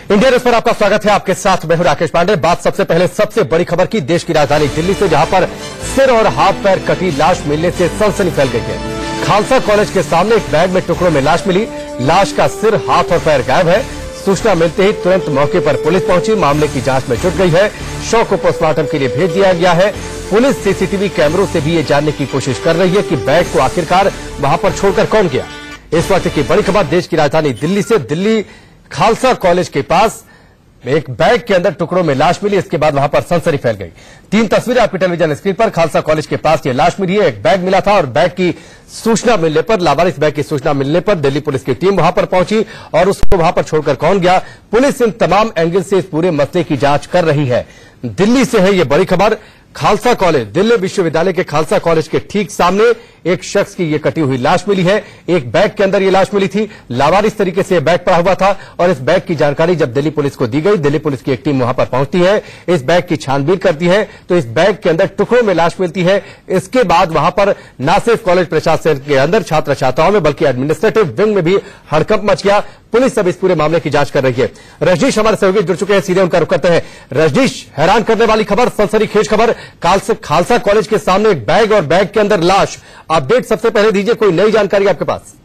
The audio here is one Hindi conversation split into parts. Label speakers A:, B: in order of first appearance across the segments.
A: इंडिया न्यूज पर आपका स्वागत है। आपके साथ मैं हूं राकेश पांडे। बात सबसे पहले सबसे बड़ी खबर की, देश की राजधानी दिल्ली से, जहां पर सिर और हाथ पैर कटी लाश मिलने से सनसनी फैल गई है। खालसा कॉलेज के सामने एक बैग में टुकड़ों में लाश मिली। लाश का सिर, हाथ और पैर गायब है। सूचना मिलते ही तुरंत मौके पर पुलिस पहुंची, मामले की जांच में जुट गई है। शव को पोस्टमार्टम के लिए भेज दिया गया है। पुलिस सीसीटीवी कैमरों से भी ये जानने की कोशिश कर रही है कि बैग को आखिरकार वहां पर छोड़कर कौन गया। इस वक्त की बड़ी खबर देश की राजधानी दिल्ली से। दिल्ली खालसा कॉलेज के पास एक बैग के अंदर टुकड़ों में लाश मिली। इसके बाद वहां पर सनसनी फैल गई। 3 तस्वीरें आपकी टेलीविजन स्क्रीन पर। खालसा कॉलेज के पास ये लाश मिली है। एक बैग मिला था और बैग की सूचना मिलने पर, लावारिस बैग की सूचना मिलने पर दिल्ली पुलिस की टीम वहां पर पहुंची और उसको वहां पर छोड़कर कौन गया, पुलिस इन तमाम एंगल से इस पूरे मसले की जांच कर रही है। दिल्ली से है ये बड़ी खबर। खालसा कॉलेज, दिल्ली विश्वविद्यालय के खालसा कॉलेज के ठीक सामने एक शख्स की ये कटी हुई लाश मिली है। एक बैग के अंदर ये लाश मिली थी। लावारिस तरीके से बैग पड़ा हुआ था और इस बैग की जानकारी जब दिल्ली पुलिस को दी गई, दिल्ली पुलिस की एक टीम वहां पर पहुंचती है, इस बैग की छानबीन करती है तो इस बैग के अंदर टुकड़ों में लाश मिलती है। इसके बाद वहां पर न सिर्फ कॉलेज प्रशासन के अंदर छात्र छात्राओं में बल्कि एडमिनिस्ट्रेटिव विंग में भी हड़कंप मच गया। पुलिस अब इस पूरे मामले की जांच कर रही है। रजनीश हमारे सहयोगी जुड़ चुके हैं, सीधे उनका रुख करते हैं। रजनीश, हैरान करने वाली खबर, सनसनीखेज खबर, खालसा कॉलेज के सामने एक बैग और बैग के अंदर लाश। अपडेट सबसे पहले दीजिए, कोई नई जानकारी आपके पास?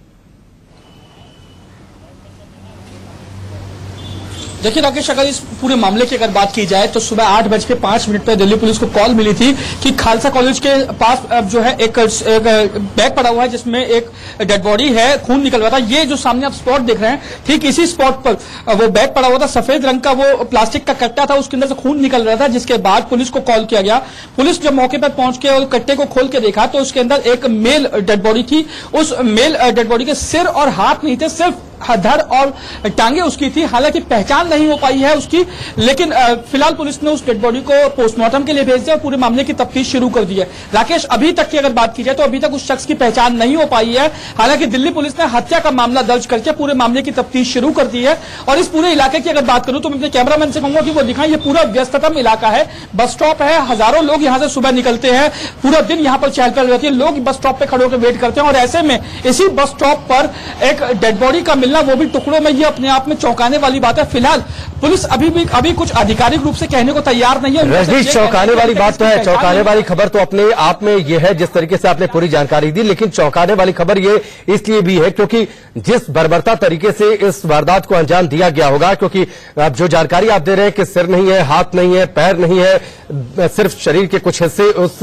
B: देखिए राकेश, अगर इस पूरे मामले की अगर बात की जाए तो सुबह 8:05 पर दिल्ली पुलिस को कॉल मिली थी कि खालसा कॉलेज के पास जो है एक बैग पड़ा हुआ है जिसमें एक डेड बॉडी है, खून निकल रहा था। ये जो सामने आप स्पॉट देख रहे हैं, ठीक इसी स्पॉट पर वो बैग पड़ा हुआ था। सफेद रंग का वो प्लास्टिक का कट्टा था, उसके अंदर से खून निकल रहा था। जिसके बाद पुलिस को कॉल किया गया। पुलिस जब मौके पर पहुंच के और कट्टे को खोल के देखा तो उसके अंदर एक मेल डेड बॉडी थी। उस मेल डेड बॉडी के सिर और हाथ नहीं थे, सिर्फ धड़ और टांगे उसकी थी। हालांकि पहचान नहीं हो पाई है उसकी, लेकिन फिलहाल पुलिस ने उस डेड बॉडी को पोस्टमार्टम के लिए भेज दिया और पूरे मामले की तफ्तीश शुरू कर दी है। राकेश, अभी तक की अगर बात की जाए तो अभी तक उस शख्स की पहचान नहीं हो पाई है। हालांकि दिल्ली पुलिस ने हत्या का मामला दर्ज करके पूरे मामले की तफ्तीश शुरू कर दी है। और इस पूरे इलाके की अगर बात करूं तो मैं अपने कैमरामैन से कहूंगा कि वो दिखाएं। ये पूरा व्यस्ततम इलाका है, बस स्टॉप है, हजारों लोग यहां से सुबह निकलते हैं, पूरा दिन यहां पर चहल पहल रहती है, लोग बस स्टॉप पे खड़े होकर वेट करते हैं। और ऐसे में इसी बस स्टॉप पर एक डेड बॉडी का मिलना, वो भी टुकड़ों में, ये अपने आप में चौंकाने वाली बात है। फिलहाल पुलिस अभी कुछ आधिकारिक रूप से कहने को तैयार नहीं है।
A: रजनीश, चौंकाने वाली बात तो है, चौंकाने वाली खबर तो अपने आप में ये है जिस तरीके से आपने पूरी जानकारी दी, लेकिन चौंकाने वाली खबर ये इसलिए भी है क्योंकि जिस बर्बरता तरीके से इस वारदात को अंजाम दिया गया होगा, क्योंकि अब जो जानकारी आप दे रहे हैं कि सिर नहीं है, हाथ नहीं है, पैर नहीं है, सिर्फ शरीर के कुछ हिस्से, उस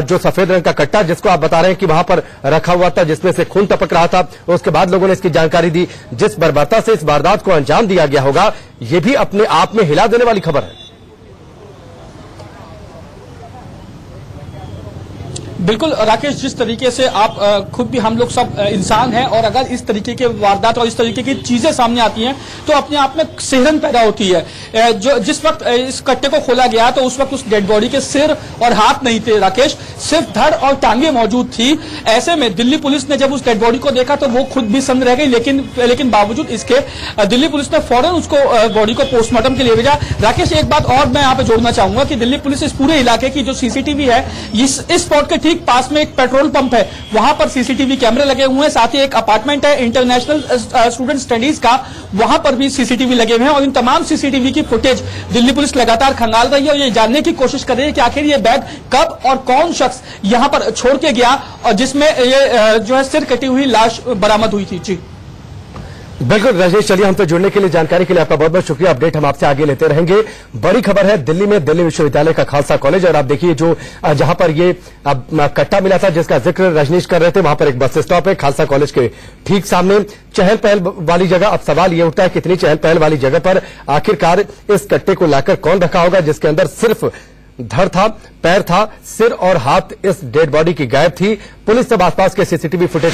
A: जो सफेद रंग का कट्टा जिसको आप बता रहे हैं कि वहां पर रखा हुआ था जिसमें से खून टपक रहा था, उसके बाद लोगों ने इसकी जानकारी दी। जिस बर्बरता से इस वारदात को अंजाम दिया गया होगा, ये भी अपने आप में हिला देने वाली खबर है।
B: बिल्कुल राकेश, जिस तरीके से आप खुद भी, हम लोग सब इंसान हैं और अगर इस तरीके के वारदात और इस तरीके की चीजें सामने आती हैं तो अपने आप में सिहरन पैदा होती है। जो जिस वक्त इस कट्टे को खोला गया तो उस वक्त उस डेड बॉडी के सिर और हाथ नहीं थे राकेश, सिर्फ धड़ और टांगे मौजूद थी। ऐसे में दिल्ली पुलिस ने जब उस डेड बॉडी को देखा तो वो खुद भी सन्न रह गई, लेकिन बावजूद इसके दिल्ली पुलिस ने फौरन उसको बॉडी को पोस्टमार्टम के लिए भेजा। राकेश, एक बात और मैं यहाँ पे जोड़ना चाहूंगा कि दिल्ली पुलिस इस पूरे इलाके की जो सीसीटीवी है, इस स्पॉट के ठीक पास में एक पेट्रोल पंप है, वहां पर सीसीटीवी कैमरे लगे हुए हैं। साथ ही एक अपार्टमेंट है इंटरनेशनल स्टूडेंट स्टडीज का, वहां पर भी सीसीटीवी लगे हुए हैं। और इन तमाम सीसीटीवी की फुटेज दिल्ली पुलिस लगातार खंगाल रही है और ये जानने की कोशिश कर रही है कि आखिर ये बैग कब और कौन शख्स यहां पर छोड़ के गया और जिसमें ये जो है सिर कटी हुई लाश बरामद हुई थी। जी
A: बिल्कुल रजनीश, चलिए हमसे जुड़ने के लिए, जानकारी के लिए आपका बहुत बहुत शुक्रिया। अपडेट हम आपसे आगे लेते रहेंगे। बड़ी खबर है दिल्ली में, दिल्ली विश्वविद्यालय का खालसा कॉलेज। और आप देखिए जो जहां पर ये कट्टा मिला था जिसका जिक्र रजनीश कर रहे थे, वहां पर एक बस स्टॉप है खालसा कॉलेज के ठीक सामने, चहल पहल वाली जगह। अब सवाल ये उठता है कितनी चहल पहल वाली जगह पर आखिरकार इस कट्टे को लाकर कौन रखा होगा जिसके अंदर सिर्फ धड़ था, पैर था, सिर और हाथ इस डेड बॉडी की गायब थी। पुलिस अब आसपास के सीसीटीवी फुटेज